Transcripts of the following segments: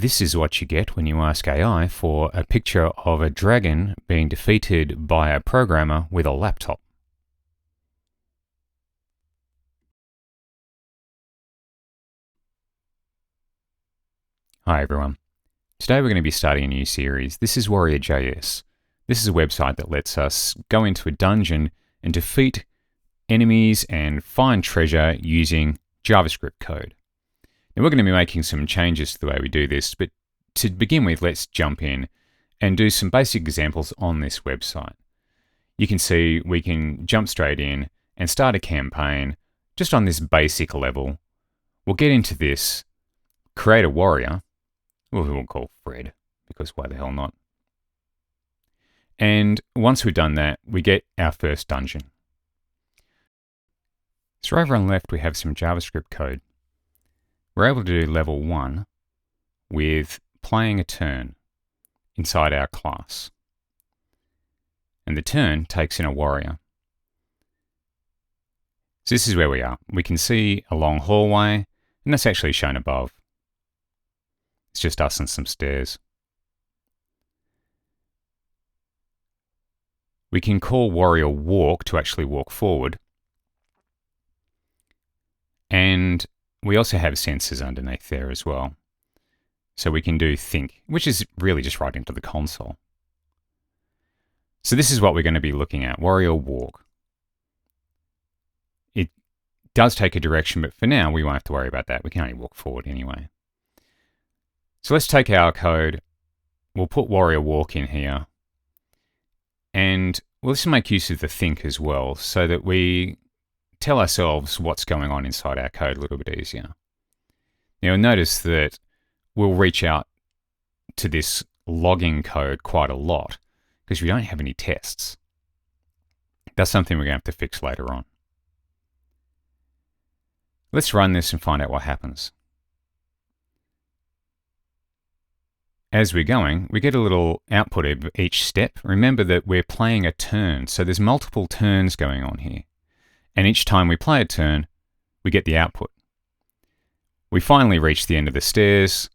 This is what you get when you ask AI for a picture of a dragon being defeated by a programmer with a laptop. Hi everyone. Today we're going to be starting a new series. This is WarriorJS. This is a website that lets us go into a dungeon and defeat enemies and find treasure using JavaScript code. Now we're going to be making some changes to the way we do this, but to begin with, let's jump in and do some basic examples on this website. You can see we can jump straight in and start a campaign just on this basic level. We'll get into this, create a warrior, who we'll call Fred, because why the hell not? And once we've done that, we get our first dungeon. So over on the left, we have some JavaScript code. We're able to do level 1 with playing a turn inside our class. And the turn takes in a warrior. So this is where we are. We can see a long hallway, and that's actually shown above. It's just us and some stairs. We can call warrior walk to actually walk forward. And we also have sensors underneath there as well. So we can do think, which is really just right into the console. So this is what we're going to be looking at, warrior walk. It does take a direction, but for now we won't have to worry about that. We can only walk forward anyway. So let's take our code. We'll put warrior walk in here. And we'll just make use of the think as well, so that we tell ourselves what's going on inside our code a little bit easier. Now, notice that we'll reach out to this logging code quite a lot because we don't have any tests. That's something we're going to have to fix later on. Let's run this and find out what happens. As we're going, we get a little output of each step. Remember that we're playing a turn, so there's multiple turns going on here. And each time we play a turn, we get the output. We finally reach the end of the stairs,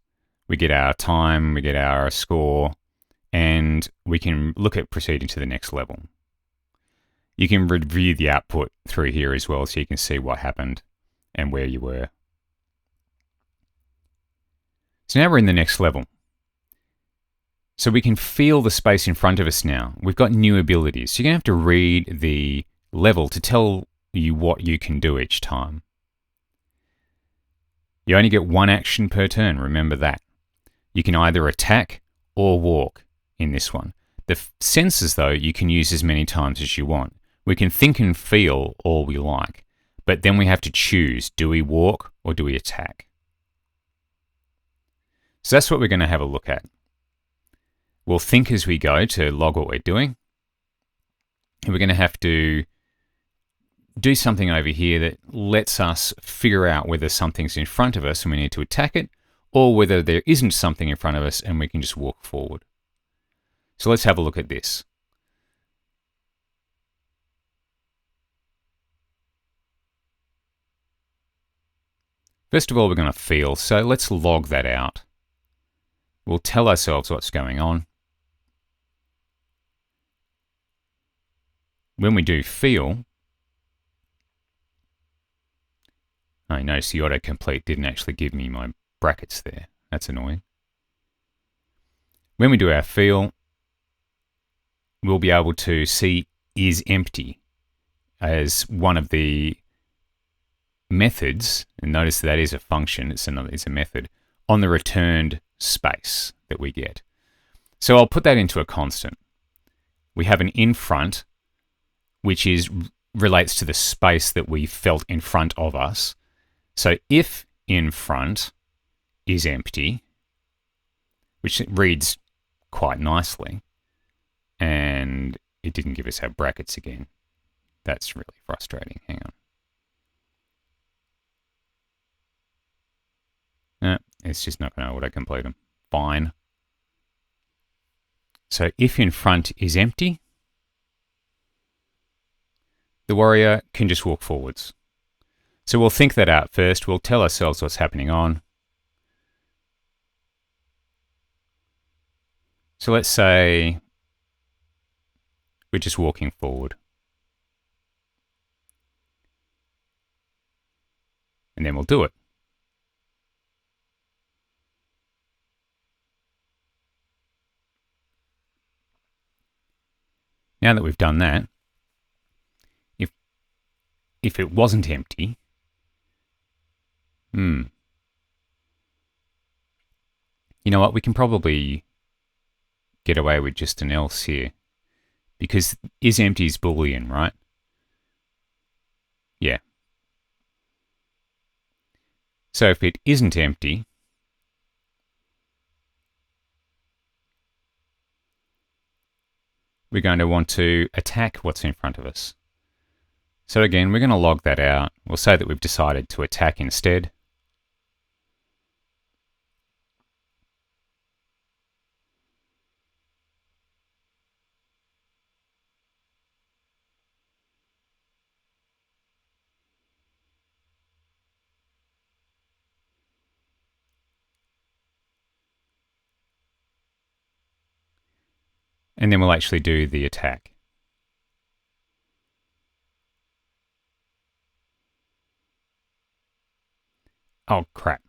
we get our time, we get our score, and we can look at proceeding to the next level. You can review the output through here as well, so you can see what happened and where you were. So now we're in the next level. So we can feel the space in front of us now. We've got new abilities. So you're going to have to read the level to tell you what you can do each time. You only get one action per turn, remember that. You can either attack or walk in this one. The sensors, though, you can use as many times as you want. We can think and feel all we like, but then we have to choose, do we walk or do we attack? So that's what we're going to have a look at. We'll think as we go to log what we're doing. And we're going to have to do something over here that lets us figure out whether something's in front of us and we need to attack it, or whether there isn't something in front of us and we can just walk forward. So let's have a look at this. First of all, we're going to feel, so let's log that out. We'll tell ourselves what's going on. When we do feel, I notice the autocomplete didn't actually give me my brackets there. That's annoying. When we do our feel, we'll be able to see is empty as one of the methods, and notice that is a function, it's a method, on the returned space that we get. So I'll put that into a constant. We have an in front, which relates to the space that we felt in front of us. So if in front is empty, which reads quite nicely, and it didn't give us our brackets again. That's really frustrating. Hang on. It's just not going to autocomplete them. Fine. So if in front is empty, the warrior can just walk forwards. So we'll think that out first. We'll tell ourselves what's happening on. So let's say we're just walking forward. And then we'll do it. Now that we've done that, if it wasn't empty, you know what, we can probably get away with just an else here. Because isEmpty is Boolean, right? Yeah. So if it isn't empty, we're going to want to attack what's in front of us. So again, we're going to log that out. We'll say that we've decided to attack instead. And then we'll actually do the attack. Oh, crap.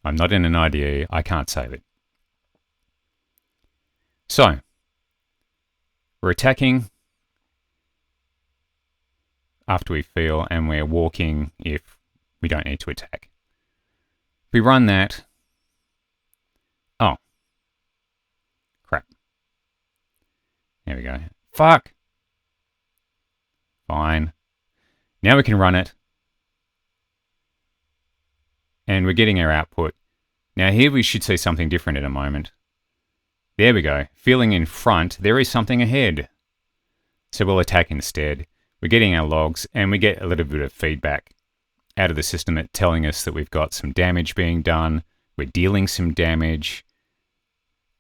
I'm not in an IDE. I can't save it. So, we're attacking after we feel, and we're walking if we don't need to attack. If we run that, oh, crap. There we go. Fuck. Fine. Now we can run it. And we're getting our output. Now here we should see something different in a moment. There we go. Feeling in front, there is something ahead. So we'll attack instead. We're getting our logs, and we get a little bit of feedback out of the system telling us that we've got some damage being done. We're dealing some damage.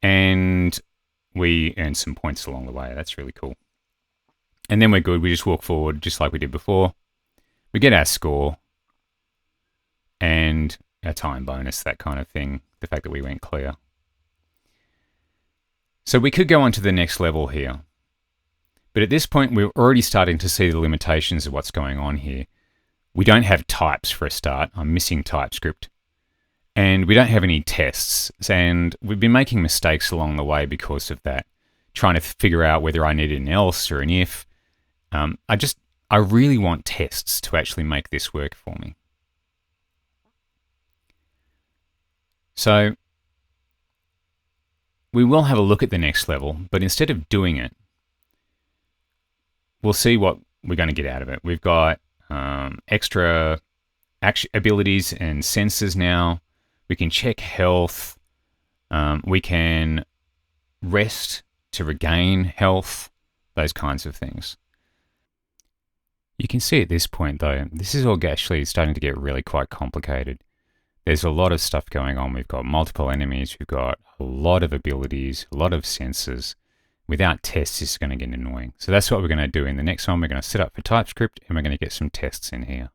And we earn some points along the way. That's really cool. And then we're good. We just walk forward just like we did before. We get our score and our time bonus, that kind of thing. The fact that we went clear. So we could go on to the next level here. But at this point, we're already starting to see the limitations of what's going on here. We don't have types for a start. I'm missing TypeScript. And we don't have any tests. And we've been making mistakes along the way because of that. Trying to figure out whether I need an else or an if. I really want tests to actually make this work for me. So we will have a look at the next level, but instead of doing it, we'll see what we're going to get out of it. We've got extra abilities and sensors now. We can check health. We can rest to regain health, those kinds of things. You can see at this point, though, this is all actually starting to get really quite complicated. There's a lot of stuff going on. We've got multiple enemies. We've got a lot of abilities, a lot of sensors. Without tests, it's going to get annoying. So that's what we're going to do in the next one. We're going to set up for TypeScript, and we're going to get some tests in here.